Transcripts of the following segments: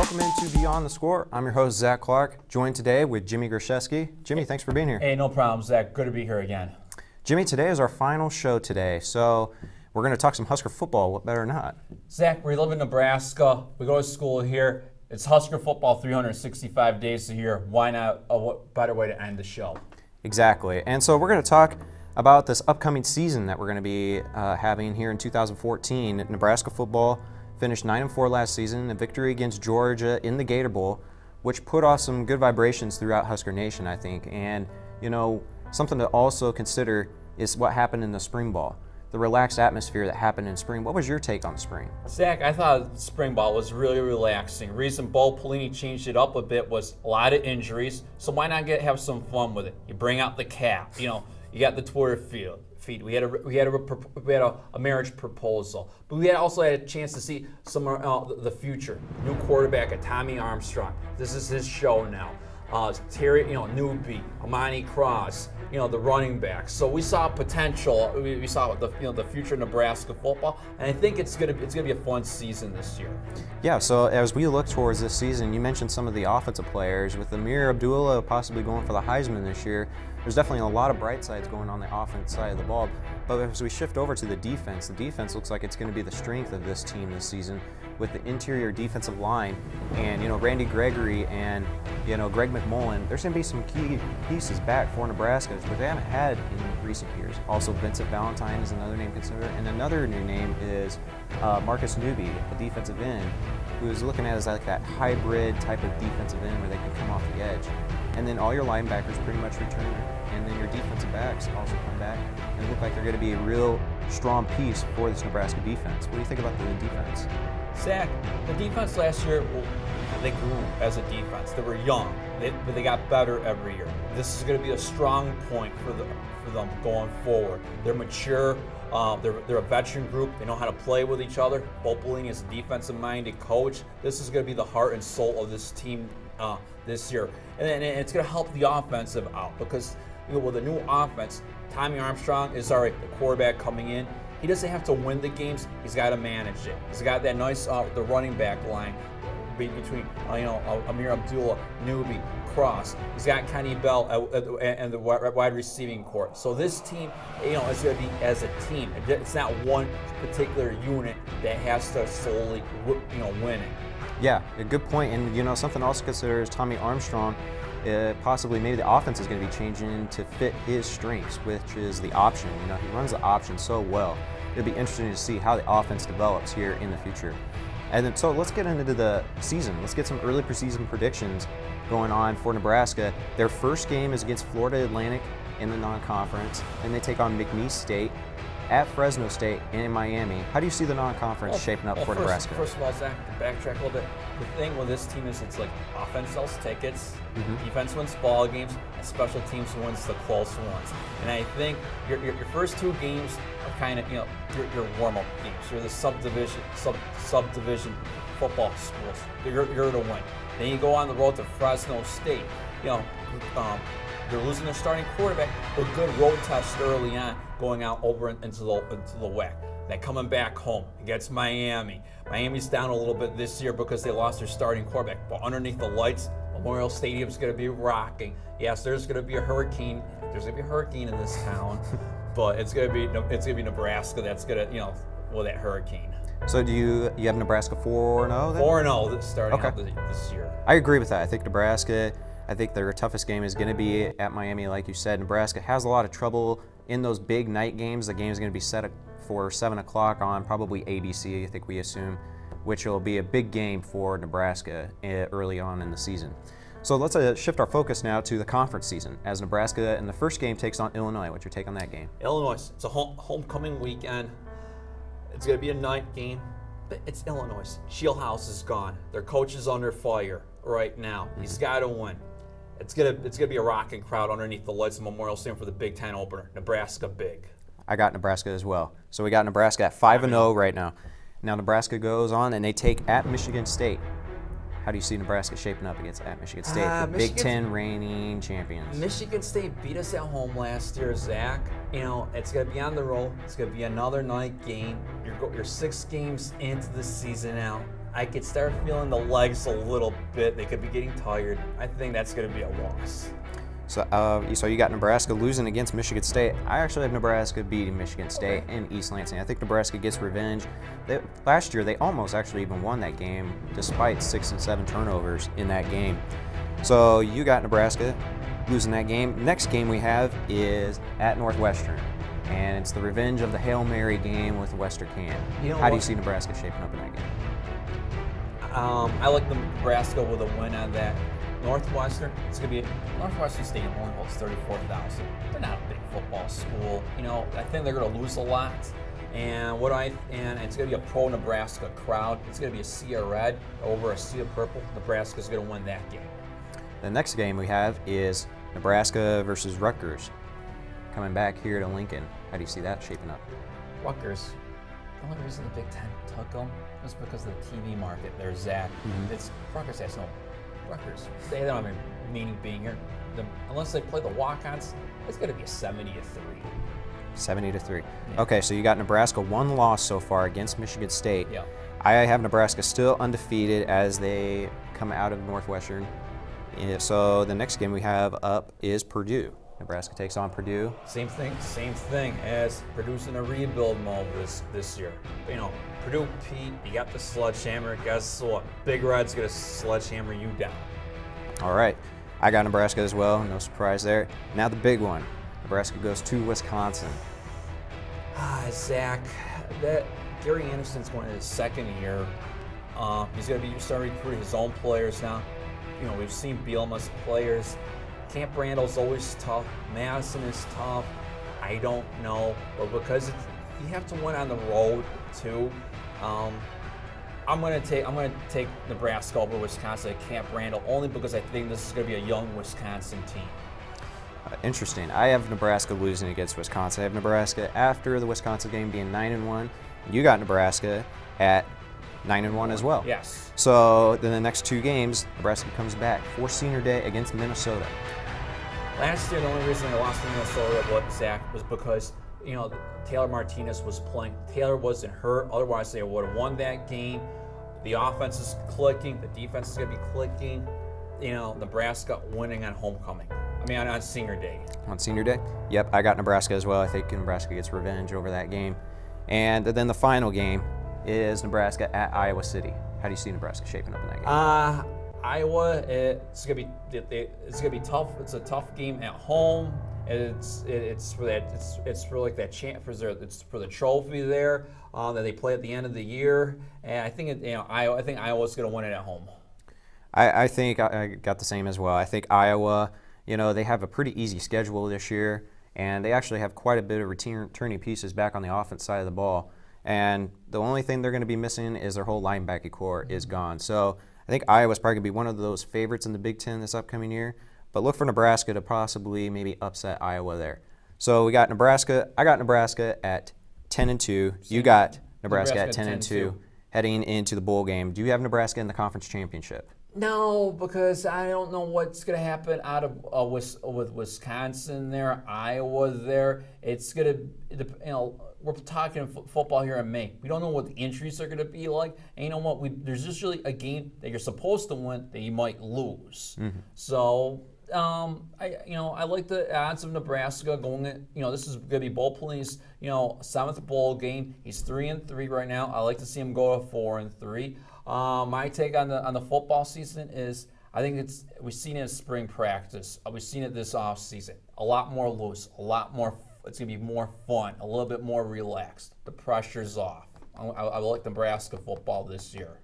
welcome into Beyond the Score. I'm your host, Zach Clark, joined today with Jimmy Grishewski. Jimmy, thanks for being here. Hey, no problem, Zach. Good to be here again. Jimmy, today is our final show today, so we're going to talk some Husker football, what better not? Zach, we live in Nebraska. We go to school here. It's Husker football 365 days a year. Why not? What better way to end the show? Exactly. And so we're going to talk about this upcoming season that we're going to be having here in 2014. Nebraska football finished 9-4 last season, a victory against Georgia in the Gator Bowl, which put off some good vibrations throughout Husker Nation, I think. And, you know, something to also consider is what happened in the spring ball, the relaxed atmosphere that happened in spring. What was your take on spring? Zach, I thought spring ball was really relaxing. Reason Bo Pelini changed it up a bit was a lot of injuries, so why not have some fun with it? You bring out the cap, you got the Twitter feed. We had a marriage proposal, but we also had a chance to see some the future. New quarterback at Tommy Armstrong. This is his show now. Terry, newbie, Amani Cross, the running backs. So we saw potential. We saw the future of Nebraska football, and I think it's gonna be a fun season this year. Yeah. So as we look towards this season, you mentioned some of the offensive players with Amir Abdullah possibly going for the Heisman this year. There's definitely a lot of bright sides going on the offense side of the ball. But as we shift over to the defense looks like it's going to be the strength of this team this season with the interior defensive line and, Randy Gregory and, Greg McMullen. There's going to be some key pieces back for Nebraska, which they haven't had in recent years. Also, Vincent Valentine is another name considered. And another new name is Marcus Newby, a defensive end, who's looking at as like that hybrid type of defensive end where they can come off the edge. And then all your linebackers pretty much return. And then your defensive backs also come back and look like they're going to be a real strong piece for this Nebraska defense. What do you think about the defense? Zach, the defense last year, they grew as a defense. They were young, but they got better every year. This is going to be a strong point for them going forward. They're mature. They're a veteran group. They know how to play with each other. Bo Pelini is a defensive-minded coach. This is going to be the heart and soul of this team this year. And it's going to help the offensive out because with a new offense, Tommy Armstrong is already the quarterback coming in. He doesn't have to win the games. He's got to manage it. He's got that nice the running back line between Amir Abdullah, Newby, Cross. He's got Kenny Bell and the wide receiving court. So this team, is going to be as a team. It's not one particular unit that has to solely, win it. Yeah, a good point. And something else to consider is Tommy Armstrong. Possibly maybe the offense is going to be changing to fit his strengths, which is the option. He runs the option so well. It'll be interesting to see how the offense develops here in the future. And then, so let's get into the season. Let's get some early preseason predictions going on for Nebraska. Their first game is against Florida Atlantic in the non-conference, and they take on McNeese State at Fresno State and in Miami. How do you see the non-conference shaping up for Nebraska? First of all, Zach, to backtrack a little bit, the thing with this team is it's like offense sells tickets, defense wins ball games, and special teams wins the close ones. And I think your first two games are kind of your warm-up games. You're the subdivision football schools. You're to win. Then you go on the road to Fresno State. They're losing their starting quarterback, but good road test early on, going out over into the WAC. Then coming back home against Miami. Miami's down a little bit this year because they lost their starting quarterback. But underneath the lights, Memorial Stadium's going to be rocking. Yes, there's going to be a hurricane. There's going to be a hurricane in this town, but it's going to be Nebraska that's going to with that hurricane. So do you have Nebraska 4-0 then? 4-0 starting out this year. I agree with that. I think Nebraska. I think their toughest game is going to be at Miami, like you said. Nebraska has a lot of trouble in those big night games. The game is going to be set for 7 o'clock on probably ABC, I think we assume, which will be a big game for Nebraska early on in the season. So let's shift our focus now to the conference season as Nebraska in the first game takes on Illinois. What's your take on that game? Illinois, it's a homecoming weekend. It's going to be a night game, but it's Illinois. Shieldhouse is gone. Their coach is under fire right now. He's got to win. It's gonna be a rocking crowd underneath the lights of Memorial Stadium for the Big Ten opener. Nebraska big. I got Nebraska as well. So we got Nebraska at 5-0 right now. Now Nebraska goes on and they take at Michigan State. How do you see Nebraska shaping up against at Michigan State, the Big Ten reigning champions? Michigan State beat us at home last year, Zach. It's going to be on the road. It's going to be another night game. You're 6 games into the season now. I could start feeling the legs a little bit. They could be getting tired. I think that's going to be a loss. So you got Nebraska losing against Michigan State. I actually have Nebraska beating Michigan State in East Lansing. I think Nebraska gets revenge. Last year, they almost actually even won that game, despite 6 and 7 turnovers in that game. So you got Nebraska losing that game. Next game we have is at Northwestern, and it's the revenge of the Hail Mary game with Western Can. How do you see Nebraska shaping up in that game? I like Nebraska with a win on that. Northwestern, it's going to be Northwestern Stadium only holds 34,000. They're not a big football school. I think they're going to lose a lot. And it's going to be a pro-Nebraska crowd. It's going to be a sea of red over a sea of purple. Nebraska's going to win that game. The next game we have is Nebraska versus Rutgers, coming back here to Lincoln. How do you see that shaping up? Rutgers. The only reason the Big Ten took them was because of the TV market. There's Zach. Rutgers has no. Rutgers. They don't have any meaning being here. Unless they play the walk-ons, it's going to be a 70-3. 70-3. Yeah. Okay, so you got Nebraska one loss so far against Michigan State. Yeah. I have Nebraska still undefeated as they come out of Northwestern. So the next game we have up is Purdue. Nebraska takes on Purdue. Same thing as Purdue's in a rebuild mode this year. Purdue, Pete, you got the sledgehammer. Guess what? Big Red's going to sledgehammer you down. All right. I got Nebraska as well. No surprise there. Now the big one. Nebraska goes to Wisconsin. Zach, that Gary Anderson's going to his second year. He's going to be starting to recruit his own players now. We've seen Bielema's players. Camp Randall's always tough. Madison is tough. I don't know, but because you have to win on the road too. I'm gonna take Nebraska over Wisconsin at Camp Randall only because I think this is gonna be a young Wisconsin team. Interesting. I have Nebraska losing against Wisconsin. I have Nebraska after the Wisconsin game being 9-1. You got Nebraska at 9-1 as well. Yes. So then the next two games, Nebraska comes back for Senior Day against Minnesota. Last year, the only reason they lost to Minnesota, Zach, was because Taylor Martinez was playing. Taylor wasn't hurt. Otherwise, they would have won that game. The offense is clicking. The defense is going to be clicking. Nebraska winning on homecoming. On Senior Day. On Senior Day? Yep, I got Nebraska as well. I think Nebraska gets revenge over that game. And then the final game is Nebraska at Iowa City. How do you see Nebraska shaping up in that game? Iowa, it's gonna be tough. It's a tough game at home. It's for the trophy there that they play at the end of the year. And I think Iowa's gonna win it at home. I think I got the same as well. I think Iowa, they have a pretty easy schedule this year, and they actually have quite a bit of returning pieces back on the offense side of the ball. And the only thing they're going to be missing is their whole linebacker core is gone. So I think Iowa's probably going to be one of those favorites in the Big Ten this upcoming year. But look for Nebraska to possibly maybe upset Iowa there. So we got Nebraska. I got Nebraska at 10-2. You got Nebraska at 10-2 heading into the bowl game. Do you have Nebraska in the conference championship? No, because I don't know what's going to happen out of with Wisconsin there, Iowa there. It's going to, we're talking football here in May. We don't know what the injuries are going to be like. And you know what? There's usually a game that you're supposed to win that you might lose. Mm-hmm. So, I like the odds of Nebraska going. This is going to be Bo Pelini's, 7th bowl game. He's 3-3 right now. I like to see him go to 4-3. My take on the football season is I think we've seen it in spring practice. We've seen it this off season. A lot more loose, a lot more. It's gonna be more fun, a little bit more relaxed. The pressure's off. I like Nebraska football this year.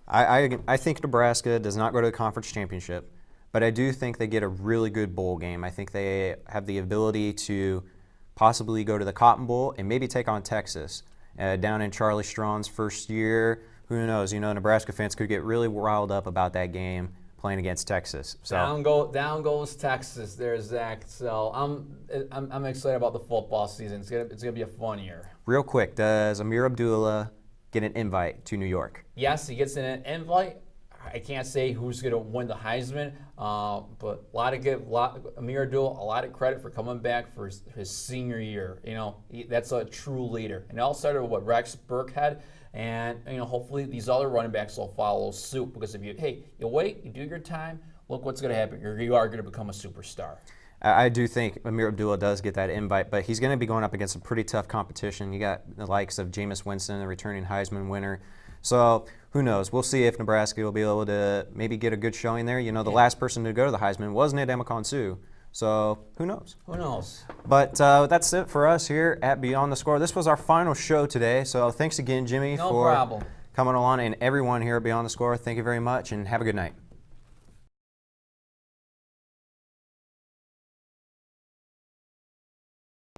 I think Nebraska does not go to the conference championship, but I do think they get a really good bowl game. I think they have the ability to possibly go to the Cotton Bowl and maybe take on Texas down in Charlie Strong's first year. Who knows? Nebraska fans could get really riled up about that game playing against Texas. So down goes Texas. There's Zach. So I'm excited about the football season. It's gonna be a fun year. Real quick, does Amir Abdullah get an invite to New York? Yes, he gets an invite. I can't say who's going to win the Heisman, but Amir Abdullah, a lot of credit for coming back for his senior year. That's a true leader. And it all started with what Rex Burkhead, and hopefully these other running backs will follow suit, because if you wait, you do your time, look what's going to happen. You are going to become a superstar. I do think Amir Abdullah does get that invite, but he's going to be going up against some pretty tough competition. You got the likes of Jameis Winston, the returning Heisman winner. So who knows? We'll see if Nebraska will be able to maybe get a good showing there. The last person to go to the Heisman was Ndamukong Suh. So who knows? Who knows? But that's it for us here at Beyond the Score. This was our final show today. So thanks again, Jimmy, for coming along, and everyone here at Beyond the Score. Thank you very much, and have a good night.